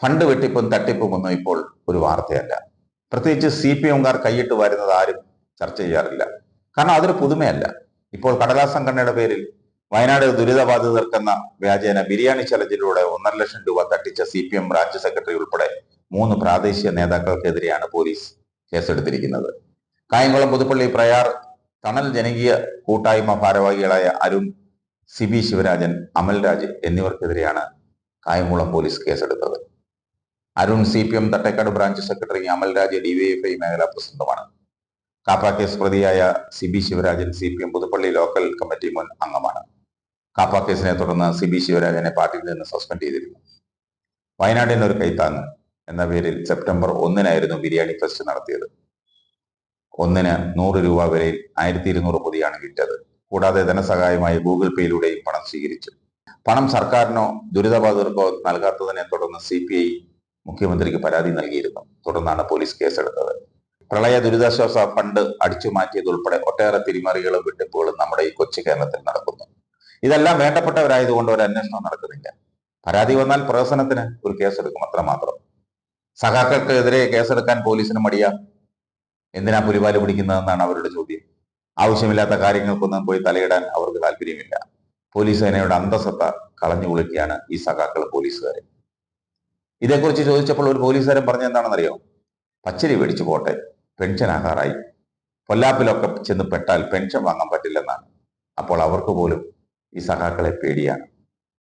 Fund വെട്ടിപ്പും തട്ടിപ്പും ഒന്നും ഇപ്പോൾ ഒരു വാർത്തയല്ല. പ്രത്യേകിച്ച് CPM-കാർ കൈയിട്ട് വരുന്നത് ആരും ചർച്ച ചെയ്യാറില്ല. കാരണം അതൊരു പുതുമയല്ല. ഇപ്പോൾ കടലാസ് സംഘടനയുടെ പേരിൽ വയനാട് ദുരിതബാധിതർക്കെന്ന വ്യാജേന ബിരിയാണി ചലഞ്ചിലൂടെ 1,50,000 രൂപ തട്ടിച്ച CPM ബ്രാഞ്ച് സെക്രട്ടറി ഉൾപ്പെടെ 3 പ്രാദേശിക നേതാക്കൾക്കെതിരെയാണ് പോലീസ് കേസെടുത്തിരിക്കുന്നത്. കായംകുളം, പുതുപ്പള്ളി, പ്രയാർ തണൽ ജനകീയ കൂട്ടായ്മ ഭാരവാഹികളായ അരുൺ, സിബി ശിവരാജൻ, അമൽരാജ് എന്നിവർക്കെതിരെയാണ് കായംകുളം പോലീസ് കേസെടുത്തത്. Arun CPM Thattekkad branch secretary, Amalraj DYFI മേഖലാ പ്രസിഡന്റുമാണ്. കാപ്പ കേസ് പ്രതിയായ Sibi Sivarajan CPM Puthuppally local committee മുൻ അംഗമാണ്. കാപ്പ കേസിനെ തുടർന്ന് സിബി ശിവരാജനെ പാർട്ടിയിൽ നിന്ന് സസ്പെൻഡ് ചെയ്തിരുന്നു. വയനാടിന് ഒരു കൈത്താങ്ങ് എന്ന പേരിൽ സെപ്റ്റംബർ 1-നായിരുന്നു ബിരിയാണി ഫെസ്റ്റ് നടത്തിയത്. 1-ന് 100 രൂപ വിലയിൽ 1200 പൊതിയാണ് വിറ്റത്. കൂടാതെ ധനസഹായമായി ഗൂഗിൾ പേയിലൂടെയും പണം സ്വീകരിച്ചു. പണം സർക്കാരിനോ ദുരിതബാധിതർക്കോ നൽകാത്തതിനെ തുടർന്ന് CPI മുഖ്യമന്ത്രിക്ക് പരാതി നൽകിയിരുന്നു. തുടർന്നാണ് പോലീസ് കേസെടുത്തത്. പ്രളയ ദുരിതാശ്വാസ ഫണ്ട് അടിച്ചു മാറ്റിയതുൾപ്പെടെ ഒട്ടേറെ തിരിമറികളും വെട്ടിപ്പുകളും നമ്മുടെ ഈ കൊച്ചു കേരളത്തിൽ നടക്കുന്നു. ഇതെല്ലാം വേണ്ടപ്പെട്ടവരായതുകൊണ്ട് ഒരു അന്വേഷണം നടക്കുന്നില്ല. പരാതി വന്നാൽ പ്രഹസനത്തിന് ഒരു കേസെടുക്കും, അത്രമാത്രം. സഖാക്കൾക്കെതിരെ കേസെടുക്കാൻ പോലീസിന് മടിയാ. എന്തിനാ പുലിവാല് പിടിക്കുന്നതെന്നാണ് അവരുടെ ചോദ്യം. ആവശ്യമില്ലാത്ത കാര്യങ്ങൾക്കൊന്നും പോയി തലയിടാൻ അവർക്ക് താല്പര്യമില്ല. പോലീസ് സേനയുടെ അന്തസത്ത കളഞ്ഞു കുളിക്കുകയാണ് ഈ സഖാക്കൾ പോലീസുകാരെ. ഇതേക്കുറിച്ച് ചോദിച്ചപ്പോൾ ഒരു പോലീസുകാരൻ പറഞ്ഞ എന്താണെന്നറിയോ? പച്ചരി മേടിച്ചു പോട്ടെ, പെൻഷൻ ആകാറായി. പൊല്ലാപ്പിലൊക്കെ ചെന്ന് പെട്ടാൽ പെൻഷൻ വാങ്ങാൻ പറ്റില്ലെന്നാണ്. അപ്പോൾ അവർക്ക് പോലും ഈ സഖാക്കളെ പേടിയാണ്.